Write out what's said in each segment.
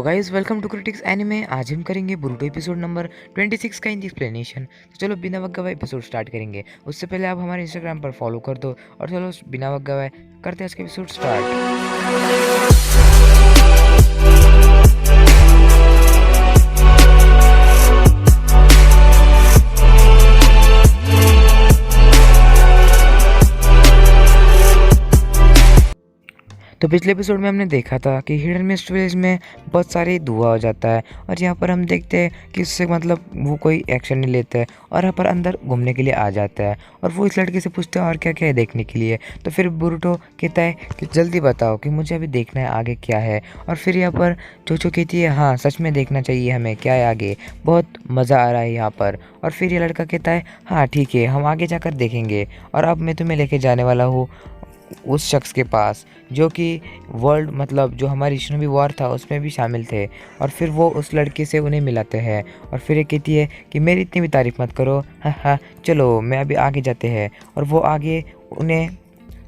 Guys, welcome to critics anime. आज हम करेंगे बोरुटो एपिसोड नंबर 26 का हिंदी एक्सप्लेनेशन। तो चलो बिना वक्त गवाए एपिसोड स्टार्ट करेंगे। उससे पहले आप हमारे इंस्टाग्राम पर फॉलो कर दो और चलो बिना वक्त गवाए करते हैं आज का एपिसोड स्टार्ट। तो पिछले एपिसोड में हमने देखा था कि हिडन मिस्ट विलेज में बहुत सारे धुआं हो जाता है और यहाँ पर हम देखते हैं कि उससे मतलब वो कोई एक्शन नहीं लेता है और यहाँ पर अंदर घूमने के लिए आ जाता है और वो इस लड़के से पूछता है और क्या क्या है देखने के लिए। तो फिर बोरुटो कहता है कि जल्दी बताओ कि मुझे अभी देखना है आगे क्या है। और फिर यहाँ पर चोचो कहती है हाँ सच में देखना चाहिए हमें क्या है आगे, बहुत मज़ा आ रहा है यहाँ पर। और फिर ये लड़का कहता है हाँ ठीक है हम आगे जाकर देखेंगे और अब मैं तुम्हें लेके जाने वाला हूँ उस शख्स के पास जो कि वर्ल्ड मतलब जो हमारी शिनोबी वॉर था उसमें भी शामिल थे। और फिर वो उस लड़के से उन्हें मिलाते हैं और फिर ये कहती है कि मेरी इतनी भी तारीफ मत करो, हाँ हाँ चलो मैं अभी आगे जाते हैं। और वो आगे उन्हें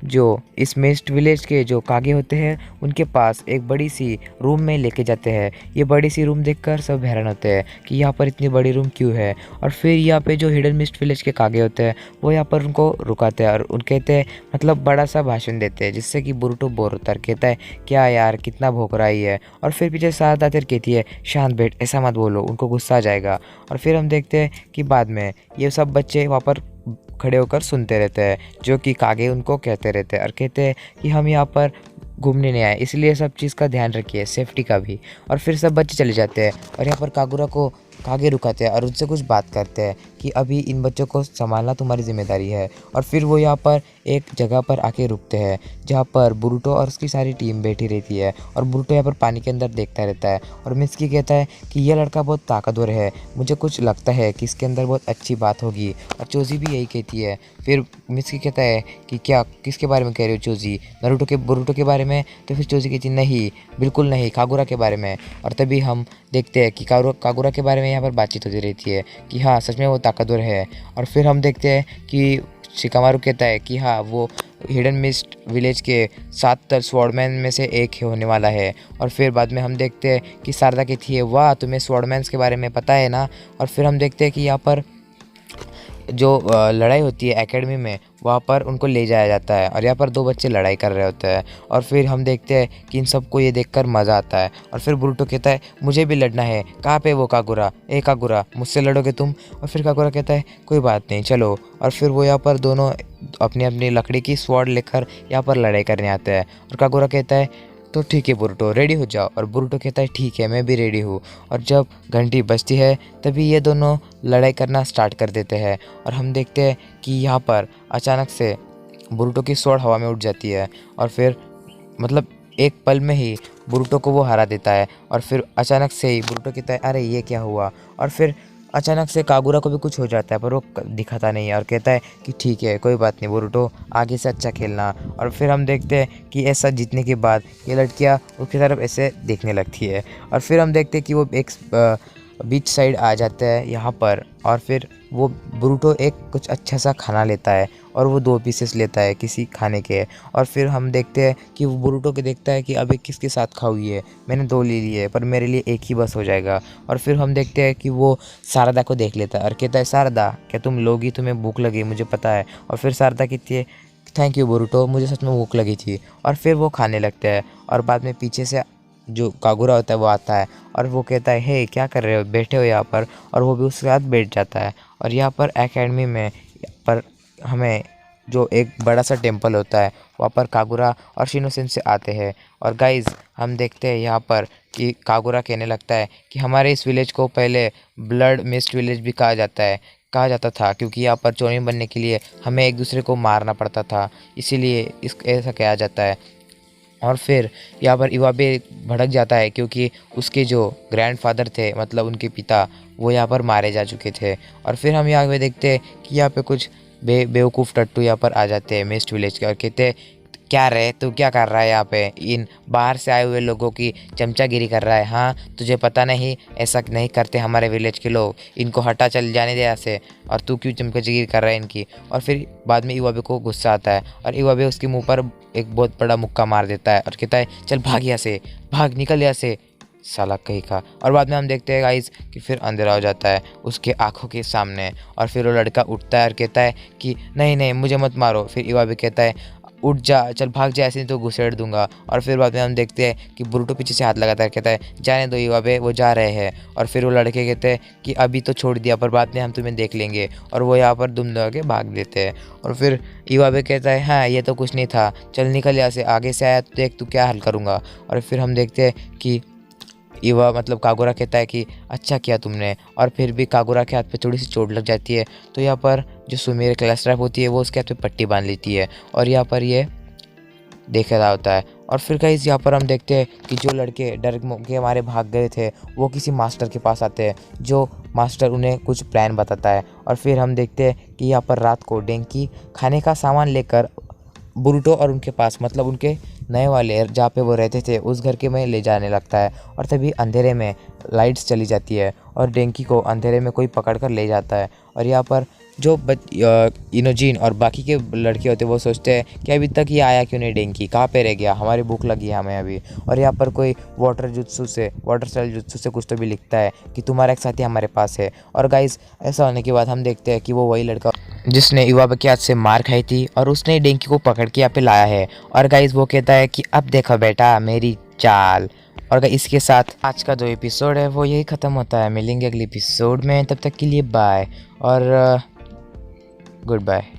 जो इस मिस्ट विलेज के जो कागे होते हैं उनके पास एक बड़ी सी रूम में लेके जाते हैं। ये बड़ी सी रूम देखकर सब हैरान होते हैं कि यहाँ पर इतनी बड़ी रूम क्यों है। और फिर यहाँ पे जो हिडन मिस्ट विलेज के कागे होते हैं वो यहाँ पर उनको रुकाते हैं और उन कहते हैं मतलब बड़ा सा भाषण देते हैं जिससे कि बोरुटो बोर होता है, कहता है क्या यार कितना भौंक रहा है। और फिर पीछे साथ आकर कहती है शांत बैठ ऐसा मत बोलो उनको गुस्सा आ जाएगा। और फिर हम देखते हैं कि बाद में ये सब बच्चे वहाँ पर खड़े होकर सुनते रहते हैं जो कि कागे उनको कहते रहते हैं और कहते हैं कि हम यहाँ पर घूमने नहीं आए इसलिए सब चीज़ का ध्यान रखिए सेफ्टी का भी। और फिर सब बच्चे चले जाते हैं और यहाँ पर कागुरा को कागे रुकाते हैं और उनसे कुछ बात करते हैं कि अभी इन बच्चों को संभालना तुम्हारी जिम्मेदारी है। और फिर वो यहाँ पर एक जगह पर आके रुकते हैं जहाँ पर बोरुटो और उसकी सारी टीम बैठी रहती है और बोरुटो यहाँ पर पानी के अंदर देखता रहता है। और मित्सुकी कहता है कि यह लड़का बहुत ताकतवर है, मुझे कुछ लगता है कि इसके अंदर बहुत अच्छी बात होगी। और चोजी भी यही कहती है। फिर मित्सुकी कहता है कि क्या किसके बारे में कह रहे हो चोजी, नारुतो के बोरुटो के बारे में। तो फिर चोजी कहती नहीं बिल्कुल नहीं कागुरा के बारे में। और तभी हम देखते हैं कि कागुरा के बारे में यहाँ पर बातचीत होती रहती है कि हाँ सच में वो ताकतवर है। और फिर हम देखते हैं कि शिकामारू कहता है कि हाँ वो हिडन मिस्ट विलेज के 7 स्वॉर्डमैन में से एक ही होने वाला है। और फिर बाद में हम देखते हैं कि शारदा कहती है वाह तुम्हें स्वॉर्डमैन्स के बारे में पता है ना। और फिर हम देखते हैं कि यहाँ पर जो लड़ाई होती है एकेडमी में वहाँ पर उनको ले जाया जाता है और यहाँ पर 2 बच्चे लड़ाई कर रहे होते हैं। और फिर हम देखते हैं कि इन सबको ये देखकर मज़ा आता है। और फिर बोरुटो कहता है मुझे भी लड़ना है, कहाँ पे वो कागुरा, ए कागुरा मुझसे लड़ोगे तुम। और फिर कागुरा कहता है कोई बात नहीं चलो। और फिर वो यहाँ पर दोनों अपनी अपनी लकड़ी की स्वॉर्ड लेकर यहाँ पर लड़ाई करने आते हैं। और कागुरा कहता है तो ठीक है बोरुटो रेडी हो जाओ। और बोरुटो कहता है ठीक है मैं भी रेडी हूँ। और जब घंटी बजती है तभी ये दोनों लड़ाई करना स्टार्ट कर देते हैं। और हम देखते हैं कि यहाँ पर अचानक से बोरुटो की स्वॉर्ड हवा में उड़ जाती है और फिर मतलब एक पल में ही बोरुटो को वो हरा देता है। और फिर अचानक से ही बोरुटो कहता है अरे ये क्या हुआ। और फिर अचानक से कागुरा को भी कुछ हो जाता है पर वो दिखाता नहीं है और कहता है कि ठीक है कोई बात नहीं बोरुटो आगे से अच्छा खेलना। और फिर हम देखते हैं कि ऐसा जीतने के बाद ये लड़कियां उसकी तरफ ऐसे देखने लगती है। और फिर हम देखते हैं कि वो एक बीच साइड आ जाता है यहाँ पर। और फिर वो बोरुटो एक कुछ अच्छा सा खाना लेता है और वो 2 पीसेस लेता है किसी खाने के। और फिर हम देखते हैं कि वो बोरुटो के देखता है कि अभी किसके साथ खाऊ है, मैंने 2 ले लिए पर मेरे लिए एक ही बस हो जाएगा। और फिर हम देखते हैं कि वो शारदा को देख लेता है और कहता है शारदा क्या तुम लोगी, तुम्हें भूख लगी मुझे पता है। और फिर शारदा कहती है थैंक यू बोरुटो मुझे सच में भूख लगी थी। और फिर वो खाने लगते हैं और बाद में पीछे से जो कागुरा होता है वो आता है और वो कहता है हे क्या कर रहे हो बैठे हो यहाँ पर। और वो भी उसके साथ बैठ जाता है। और यहाँ पर एकेडमी में पर हमें जो एक बड़ा सा टेम्पल होता है वहाँ पर कागुरा और शिनो से आते हैं। और गाइज हम देखते हैं यहाँ पर कि कागुरा कहने लगता है कि हमारे इस विलेज को पहले ब्लड मिस्ट विलेज भी कहा जाता था क्योंकि यहाँ पर चोनिन बनने के लिए हमें एक दूसरे को मारना पड़ता था, इसीलिए इस ऐसा कहा जाता है। और फिर यहाँ पर इवाबे भड़क जाता है क्योंकि उसके जो ग्रैंडफादर थे मतलब उनके पिता वो यहाँ पर मारे जा चुके थे। और फिर हम यहाँ पे देखते हैं कि यहाँ पे कुछ बेवकूफ़ टट्टू यहाँ पर आ जाते हैं मिस्ट विलेज के और कहते हैं क्या रे तू क्या कर रहा है यहाँ पे, इन बाहर से आए हुए लोगों की चमचागिरी कर रहा है, हाँ तुझे पता नहीं ऐसा नहीं करते हमारे विलेज के लोग, इनको हटा चल जाने दे ऐसे, और तू क्यों चमचागिरी कर रहा है इनकी। और फिर बाद में इवाबे को गुस्सा आता है और इवाबे उसके मुंह पर एक बहुत बड़ा मुक्का मार देता है और कहता है चल भाग यहाँ से, भाग निकल यहाँ से। साला कहीं का। और बाद में हम देखते हैं गाइस कि फिर अंधेरा हो जाता है उसके आंखों के सामने, और फिर वो लड़का उठता है और कहता है कि नहीं नहीं मुझे मत मारो। फिर इवाबे कहता है उठ जा, चल भाग जा, ऐसे नहीं तो घुसेड़ दूंगा। और फिर बाद में हम देखते हैं कि बुरुटो पीछे से हाथ लगाता है, कहता है जाने दो इवाबे, वो जा रहे हैं। और फिर वो लड़के कहते हैं कि अभी तो छोड़ दिया पर बाद में हम तुम्हें देख लेंगे, और वो यहाँ पर दुम दबा के भाग देते हैं। और फिर इवाबे कहता है हाँ ये तो कुछ नहीं था, चल निकल यहाँ से, आगे से आया तो देख तू क्या हल करूँगा। और फिर हम देखते हैं कि इवा मतलब कागुरा कहता है कि अच्छा किया तुमने। और फिर भी कागुरा के हाथ पे थोड़ी सी चोट लग जाती है, तो यहाँ पर जो सुमेर क्लास ट्रैप होती है वो उसके हाथ पे पट्टी बांध लेती है, और यहाँ पर ये देख रहा होता है। और फिर गाइस यहाँ पर हम देखते हैं कि जो लड़के डर के हमारे भाग गए थे वो किसी मास्टर के पास आते हैं, जो मास्टर उन्हें कुछ प्लान बताता है। और फिर हम देखते हैं कि यहाँ पर रात को डेंकी खाने का सामान लेकर बुरुटो और उनके पास मतलब उनके नए वाले जहाँ पे वो रहते थे उस घर के में ले जाने लगता है। और तभी अंधेरे में लाइट्स चली जाती है और डेंकी को अंधेरे में कोई पकड़ कर ले जाता है। और यहाँ पर जो इनोजीन और बाकी के लड़के होते हैं वो सोचते हैं कि अभी तक ये आया क्यों नहीं, डेंकी कहाँ पे रह गया, हमारी भूख लगी है हमें अभी। और यहाँ पर कोई वाटर सेल जुत्सु से कुछ तो भी लिखता है कि तुम्हारा एक साथी हमारे पास है। और गाइस ऐसा होने के बाद हम देखते हैं कि वो वही लड़का जिसने इवाबे के हाथ से मार खाई थी और उसने डेंकी को पकड़ के यहाँ पे लाया है। और गाइस वो कहता है कि अब देखो बेटा मेरी चाल। और इसके साथ आज का जो एपिसोड है वो यही ख़त्म होता है। मिलेंगे अगले एपिसोड में, तब तक के लिए बाय और गुड बाय।